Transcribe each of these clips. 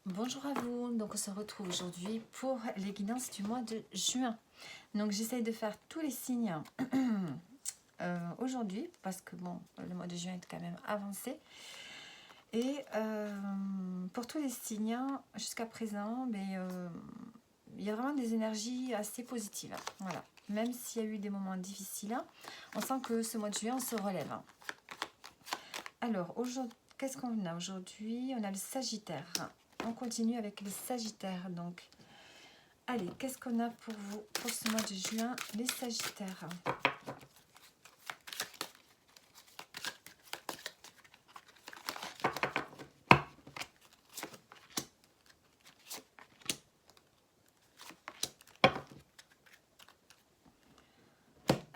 Bonjour à vous, donc on se retrouve aujourd'hui pour les guidances du mois de juin. Donc j'essaye de faire tous les signes aujourd'hui parce que bon, le mois de juin est quand même avancé. Et pour tous les signes, jusqu'à présent, il y a vraiment des énergies assez positives. Voilà. Même s'il y a eu des moments difficiles, on sent que ce mois de juin, on se relève. Alors, aujourd'hui, qu'est-ce qu'on a aujourd'hui? On a le Sagittaire. On continue avec les Sagittaires. Donc, allez, qu'est-ce qu'on a pour vous pour ce mois de juin, les Sagittaires?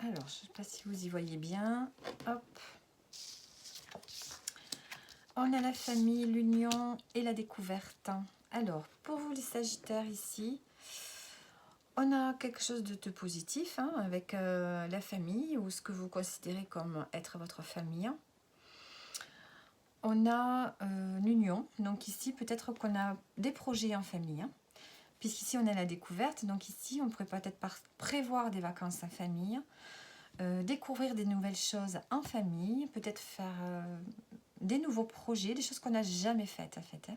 Alors, je ne sais pas si vous y voyez bien. Hop. On a la famille, l'union et la découverte. Alors, pour vous les Sagittaires ici, on a quelque chose de positif avec la famille ou ce que vous considérez comme être votre famille. On a l'union, donc ici peut-être qu'on a des projets en famille, puisqu'ici on a la découverte, donc ici on pourrait peut-être prévoir des vacances en famille, découvrir des nouvelles choses en famille, peut-être faire des nouveaux projets, des choses qu'on n'a jamais faites en fait.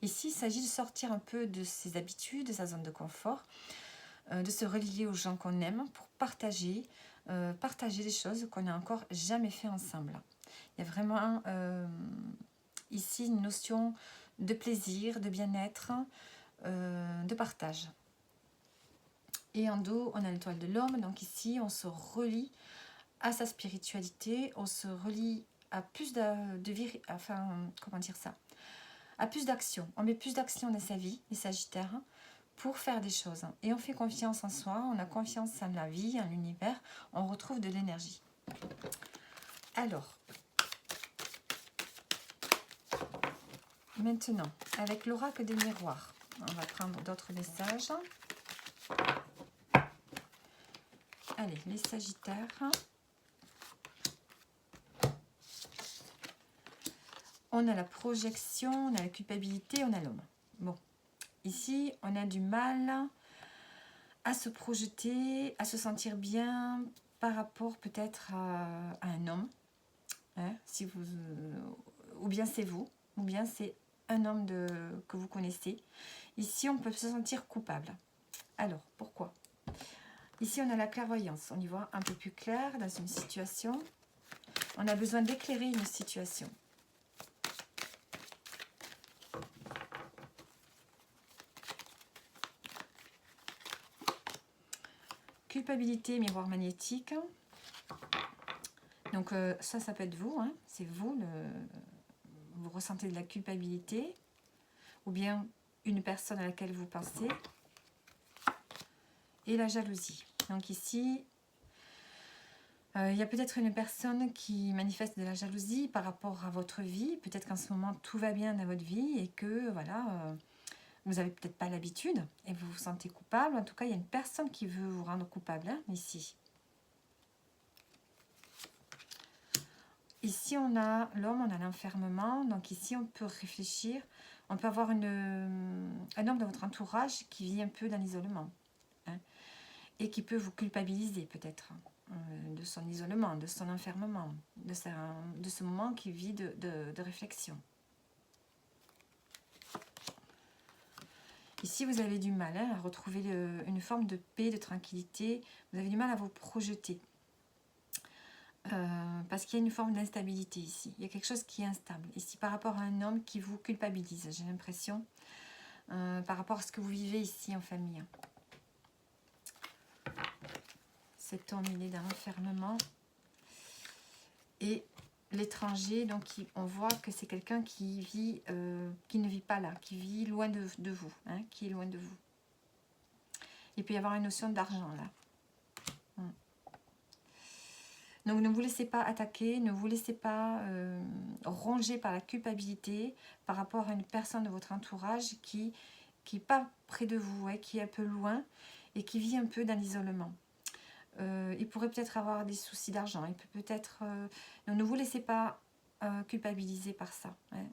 Ici il s'agit de sortir un peu de ses habitudes, de sa zone de confort, de se relier aux gens qu'on aime pour partager des choses qu'on n'a encore jamais fait ensemble. Il y a vraiment ici une notion de plaisir, de bien-être, de partage. Et en dos, on a l'étoile de l'homme. Donc ici, on se relie à sa spiritualité, on se relie à plus à plus d'action. On met plus d'action dans sa vie, les Sagittaires, pour faire des choses. Et on fait confiance en soi, on a confiance en la vie, en l'univers, on retrouve de l'énergie. Alors, maintenant, avec l'oracle des miroirs, on va prendre d'autres messages. Allez, les Sagittaires. On a la projection, on a la culpabilité, on a l'homme. Bon, ici, on a du mal à se projeter, à se sentir bien par rapport peut-être à un homme. Si vous, ou bien c'est vous, ou bien c'est un homme que vous connaissez. Ici, on peut se sentir coupable. Alors, pourquoi? Ici, on a la clairvoyance. On y voit un peu plus clair dans une situation. On a besoin d'éclairer une situation. Culpabilité, miroir magnétique. Donc ça peut être vous. C'est vous, vous ressentez de la culpabilité. Ou bien une personne à laquelle vous pensez. Et la jalousie. Donc ici, il y a peut-être une personne qui manifeste de la jalousie par rapport à votre vie. Peut-être qu'en ce moment, tout va bien dans votre vie et que, voilà, vous n'avez peut-être pas l'habitude et vous vous sentez coupable. En tout cas, il y a une personne qui veut vous rendre coupable, ici. Ici, on a l'homme, on a l'enfermement. Donc ici, on peut réfléchir. On peut avoir un homme de votre entourage qui vit un peu dans l'isolement. Et qui peut vous culpabiliser peut-être de son isolement, de son enfermement, de ce moment qu'il vit de réflexion. Ici, vous avez du mal à retrouver une forme de paix, de tranquillité. Vous avez du mal à vous projeter. Parce qu'il y a une forme d'instabilité ici. Il y a quelque chose qui est instable. Ici, par rapport à un homme qui vous culpabilise, j'ai l'impression, par rapport à ce que vous vivez ici en famille. Cet homme, il est dans l'enfermement. Et l'étranger, donc on voit que c'est quelqu'un qui vit, qui ne vit pas là, qui vit loin de vous, qui est loin de vous. Il peut y avoir une notion d'argent là. Donc ne vous laissez pas attaquer, ne vous laissez pas ronger par la culpabilité par rapport à une personne de votre entourage qui n'est pas près de vous, qui est un peu loin et qui vit un peu dans l'isolement. Il pourrait peut-être avoir des soucis d'argent, il peut peut-être... donc ne vous laissez pas culpabiliser par ça. Hein.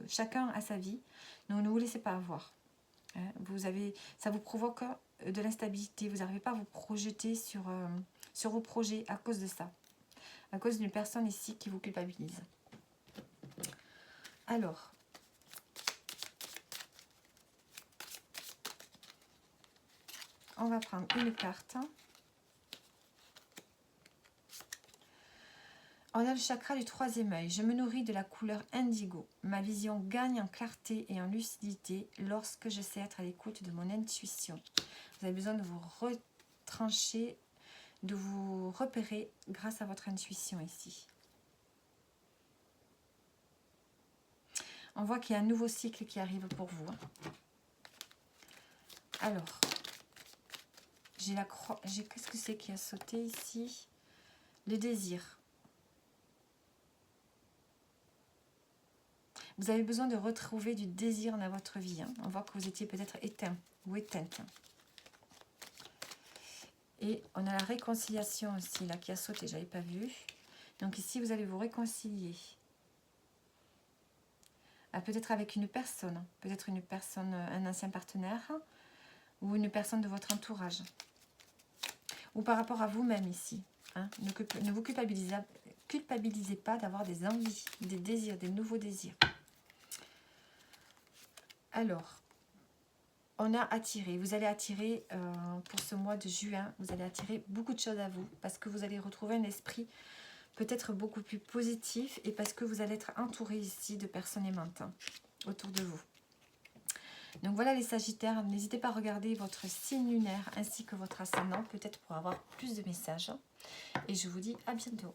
Chacun a sa vie, donc ne vous laissez pas avoir. Hein. Ça vous provoque de l'instabilité, vous n'arrivez pas à vous projeter sur vos projets à cause de ça, à cause d'une personne ici qui vous culpabilise. Alors, on va prendre une carte. On a le chakra du troisième œil. Je me nourris de la couleur indigo. Ma vision gagne en clarté et en lucidité lorsque je sais être à l'écoute de mon intuition. Vous avez besoin de vous retrancher, de vous repérer grâce à votre intuition ici. On voit qu'il y a un nouveau cycle qui arrive pour vous. Alors, qu'est-ce que c'est qui a sauté ici? Le désir. Vous avez besoin de retrouver du désir dans votre vie. Hein. On voit que vous étiez peut-être éteint ou éteinte. Et on a la réconciliation aussi, là, qui a sauté, je n'avais pas vu. Donc ici, vous allez vous réconcilier. Peut-être avec une personne. Peut-être une personne, un ancien partenaire. Ou une personne de votre entourage. Ou par rapport à vous-même ici. Hein. Ne vous culpabilisez pas d'avoir des envies, des désirs, des nouveaux désirs. Alors, on a attiré, vous allez attirer pour ce mois de juin, vous allez attirer beaucoup de choses à vous parce que vous allez retrouver un esprit peut-être beaucoup plus positif et parce que vous allez être entouré ici de personnes aimantes autour de vous. Donc voilà les Sagittaires, n'hésitez pas à regarder votre signe lunaire ainsi que votre ascendant peut-être pour avoir plus de messages. Et je vous dis à bientôt.